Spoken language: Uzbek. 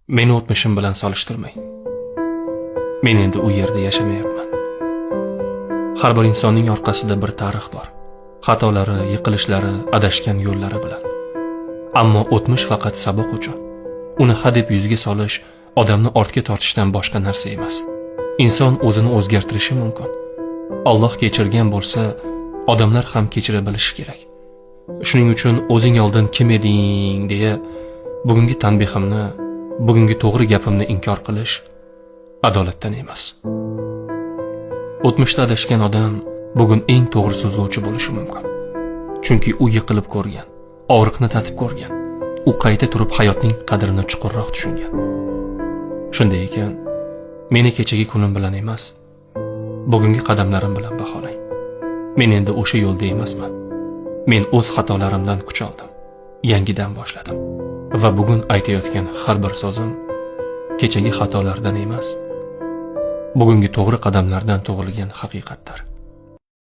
Meni o'tmishim bilan solishtirmang. Men endi u yerda yashamayapman. Har bir insonning orqasida bir tarix bor. Xatolari, yiqilishlari, adashgan yo'llari bilan. Ammo o'tmish faqat saboq uchun. Uni hadeb yuzga solish odamni ortga tortishdan boshqa narsa emas. Inson o'zini o'zgartirishi mumkin. Alloh kechirgan bo'lsa, odamlar ham kechira bilishi kerak. Shuning uchun o'zing oldin kim eding deya bugungi tanbehimni, bugungi to'g'ri gapimni inkor qilish adolatdan emas. O'tmishda adashgan odam bugun eng to'g'ri so'zlovchi bo'lishi mumkin. Chunki u yiqilib ko'rgan, og'riqni tatib ko'rgan. U qayta turib hayotning qadrini chuqurroq tushungan. Shunday ekan, meni kechagi kunim bilan emas, bugungi qadamlarim bilan baholang. Men endi o'sha yo'lda emasman. Men o'z xatolarimdan kuch oldim. Yangidan boshladim. Va bugun aytayotgan har bir so'zim kechagi xatolardan emas, bugungi to'g'ri qadamlardan tug'ilgan haqiqatdir.